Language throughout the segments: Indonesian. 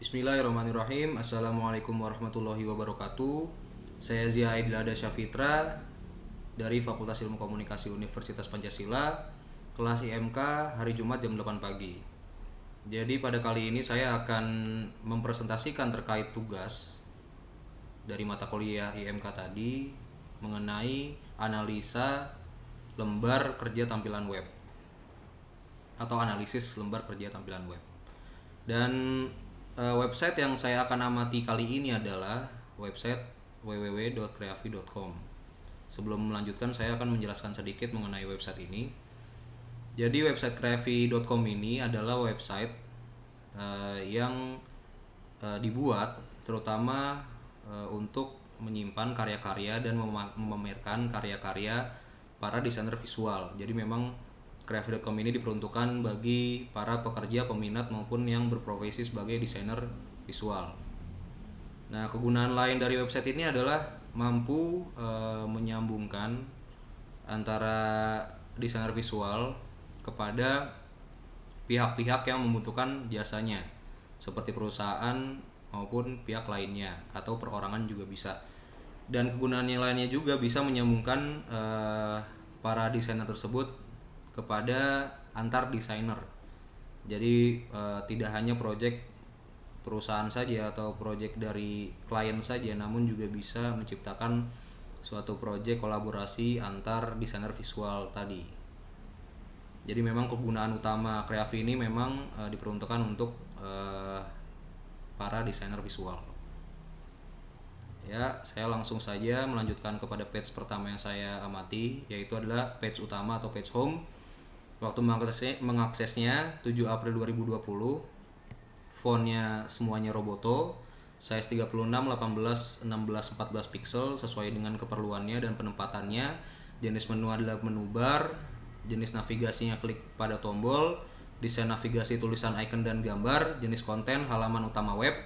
Bismillahirrahmanirrahim. Assalamualaikum warahmatullahi wabarakatuh. Saya Zia Aidilada Syafitra dari Fakultas Ilmu Komunikasi Universitas Pancasila, kelas IMK, hari Jumat jam 8 pagi. Jadi pada kali ini saya akan mempresentasikan terkait tugas dari mata kuliah IMK tadi mengenai analisa lembar kerja tampilan web atau analisis lembar kerja tampilan web. Dan website yang saya akan amati kali ini adalah website www.kreafi.com. Sebelum melanjutkan, saya akan menjelaskan sedikit mengenai website ini. Jadi website kreafi.com ini adalah website yang dibuat terutama untuk menyimpan karya-karya dan memamerkan karya-karya para desainer visual. Jadi memang Kreafi.com ini diperuntukkan bagi para pekerja, peminat maupun yang berprofesi sebagai desainer visual. Nah, kegunaan lain dari website ini adalah mampu menyambungkan antara desainer visual kepada pihak-pihak yang membutuhkan jasanya, seperti perusahaan maupun pihak lainnya atau perorangan juga bisa. Dan kegunaannya lainnya juga bisa menyambungkan para desainer tersebut kepada antar desainer. Jadi tidak hanya project perusahaan saja atau project dari klien saja, namun juga bisa menciptakan suatu project kolaborasi antar desainer visual tadi. Jadi memang kegunaan utama Kreafi ini memang diperuntukkan untuk para desainer visual. Ya, saya langsung saja melanjutkan kepada page pertama yang saya amati, yaitu adalah page utama atau page home. Waktu mengaksesnya 7 April 2020. Fontnya semuanya Roboto, size 36, 18, 16, 14 pixel sesuai dengan keperluannya dan penempatannya. Jenis menu adalah menu bar, jenis navigasinya klik pada tombol, desain navigasi tulisan icon dan gambar, jenis konten halaman utama web,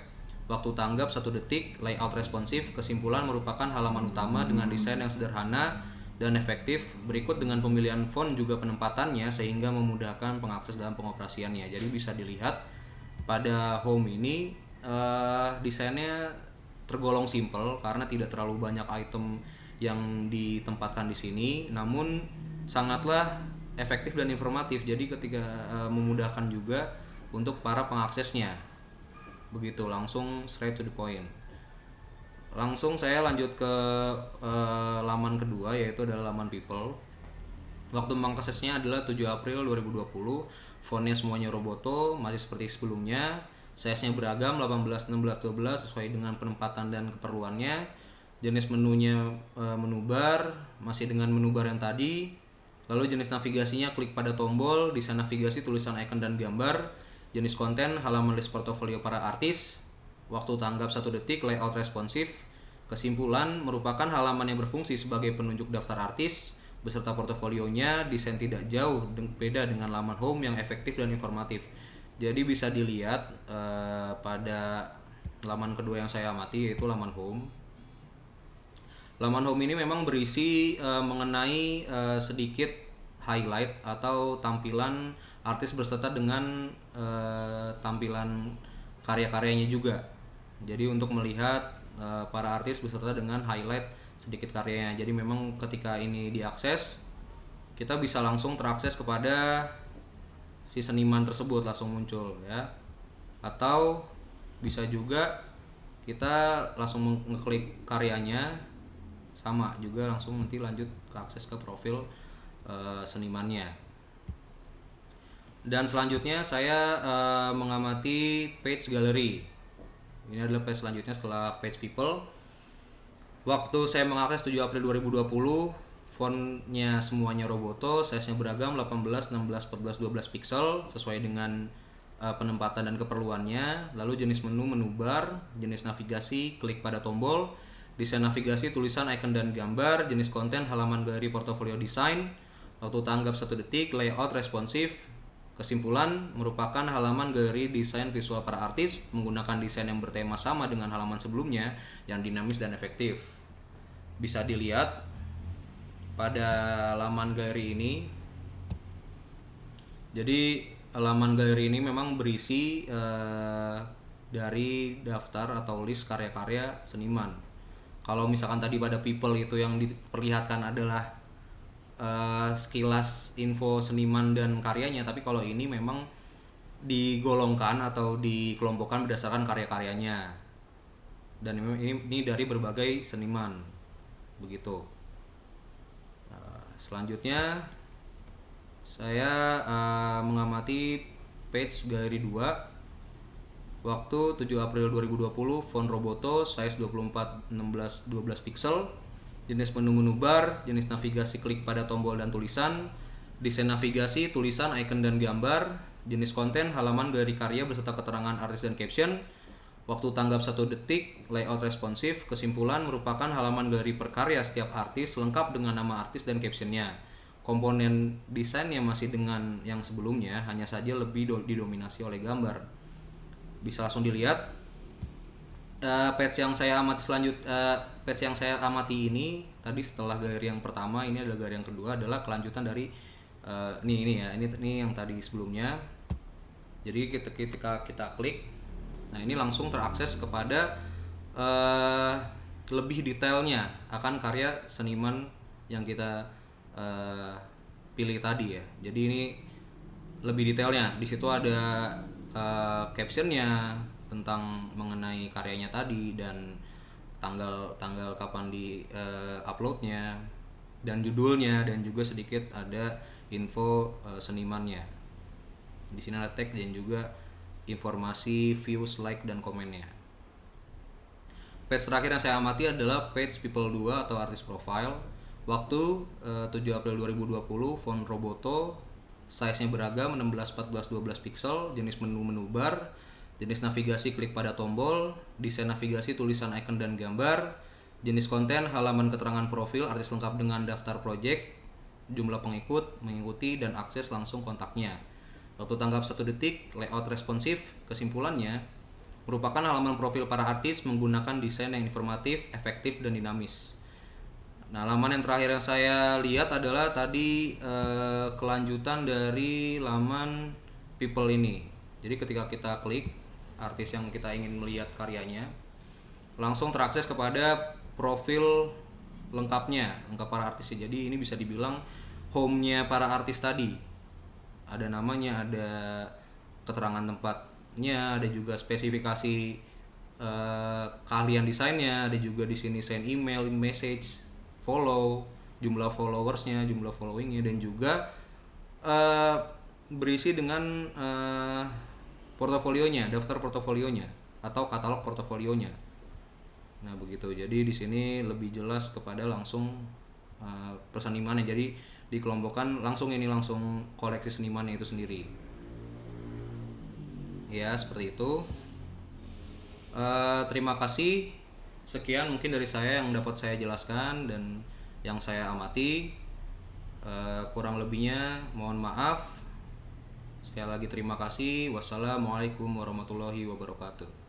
waktu tanggap 1 detik, layout responsif. Kesimpulan merupakan halaman utama dengan desain yang sederhana dan efektif, berikut dengan pemilihan font juga penempatannya sehingga memudahkan pengakses dalam pengoperasiannya. Jadi bisa dilihat pada home ini desainnya tergolong simple karena tidak terlalu banyak item yang ditempatkan di sini, namun sangatlah efektif dan informatif. Jadi ketika memudahkan juga untuk para pengaksesnya. Begitu, langsung straight to the point. Langsung saya lanjut ke laman kedua, yaitu adalah laman people. Waktu mengaksesnya adalah 7 April 2020. Fontnya semuanya Roboto, masih seperti sebelumnya. Size-nya beragam, 18, 16, 12 sesuai dengan penempatan dan keperluannya. Jenis menunya menu bar, masih dengan menu bar yang tadi. Lalu jenis navigasinya klik pada tombol, desain navigasi tulisan icon dan gambar. Jenis konten halaman list portofolio para artis. Waktu tanggap 1 detik, layout responsif. Kesimpulan merupakan halaman yang berfungsi sebagai penunjuk daftar artis beserta portofolionya. Desain tidak jauh beda dengan laman home yang efektif dan informatif. Jadi bisa dilihat pada laman kedua yang saya amati, yaitu laman home. Laman home ini memang berisi mengenai sedikit highlight atau tampilan artis beserta dengan tampilan karya-karyanya juga. Jadi untuk melihat para artis beserta dengan highlight sedikit karyanya. Jadi memang ketika ini diakses, kita bisa langsung terakses kepada si seniman tersebut, langsung muncul ya. Atau bisa juga kita langsung ngeklik karyanya, sama juga langsung nanti lanjut ke akses ke profil senimannya. Dan selanjutnya saya mengamati page gallery. Ini adalah page selanjutnya setelah page people. Waktu saya mengakses 7 April 2020, fontnya semuanya Roboto, size-nya beragam, 18, 16, 14, 12 pixel sesuai dengan penempatan dan keperluannya. Lalu jenis menu bar, jenis navigasi klik pada tombol, desain navigasi tulisan icon dan gambar, jenis konten halaman galeri portofolio desain. Waktu tanggap 1 detik, layout responsif. Kesimpulan merupakan halaman galeri desain visual para artis menggunakan desain yang bertema sama dengan halaman sebelumnya yang dinamis dan efektif. Bisa dilihat pada laman galeri ini. Jadi laman galeri ini memang berisi dari daftar atau list karya-karya seniman. Kalau misalkan tadi pada people itu yang diperlihatkan adalah sekilas info seniman dan karyanya, tapi kalau ini memang digolongkan atau dikelompokkan berdasarkan karya-karyanya, dan ini dari berbagai seniman begitu. Selanjutnya saya mengamati page galeri 2 waktu 7 April 2020, font Roboto, size 24:16:12 pixel, jenis menu bar, jenis navigasi klik pada tombol dan tulisan, desain navigasi, tulisan, icon dan gambar, jenis konten, halaman galeri karya beserta keterangan artis dan caption, waktu tanggap 1 detik, layout responsif. Kesimpulan, merupakan halaman galeri per karya setiap artis lengkap dengan nama artis dan captionnya. Komponen desainnya masih dengan yang sebelumnya, hanya saja lebih didominasi oleh gambar. Bisa langsung dilihat. Page yang saya amati ini tadi setelah galeri yang pertama, ini adalah galeri yang kedua, adalah kelanjutan dari ini yang tadi sebelumnya. Jadi ketika kita klik, nah ini langsung terakses kepada lebih detailnya akan karya seniman yang kita pilih tadi ya. Jadi ini lebih detailnya. Di situ ada captionnya tentang mengenai karyanya tadi, dan tanggal kapan di uploadnya, dan judulnya, dan juga sedikit ada info senimannya. Di sini ada tag dan juga informasi views, like, dan komennya. Page terakhir yang saya amati adalah page people 2 atau artist profile. Waktu 7 April 2020, font Roboto, size-nya beragam 16:14:12 pixel, jenis menu bar, jenis navigasi klik pada tombol, desain navigasi, tulisan, icon dan gambar, jenis konten, halaman keterangan profil, artis lengkap dengan daftar project, jumlah pengikut, mengikuti, dan akses langsung kontaknya. Waktu tanggap 1 detik, layout responsif. Kesimpulannya, merupakan halaman profil para artis menggunakan desain yang informatif, efektif, dan dinamis. Nah, halaman yang terakhir yang saya lihat adalah tadi kelanjutan dari laman people ini. Jadi ketika kita klik artis yang kita ingin melihat karyanya, langsung terakses kepada profil lengkap para artis. Jadi ini bisa dibilang home-nya para artis tadi. Ada namanya, ada keterangan tempatnya, ada juga spesifikasi keahlian desainnya, ada juga di sini send email, message, follow, jumlah followersnya, jumlah followingnya, dan juga berisi dengan portofolionya, daftar portofolionya atau katalog portofolionya. Nah begitu. Jadi di sini lebih jelas kepada langsung persenimannya. Jadi dikelompokkan langsung koleksi senimannya itu sendiri. Ya seperti itu. Terima kasih. Sekian mungkin dari saya yang dapat saya jelaskan dan yang saya amati. Kurang lebihnya mohon maaf. Sekali lagi terima kasih. Wassalamualaikum warahmatullahi wabarakatuh.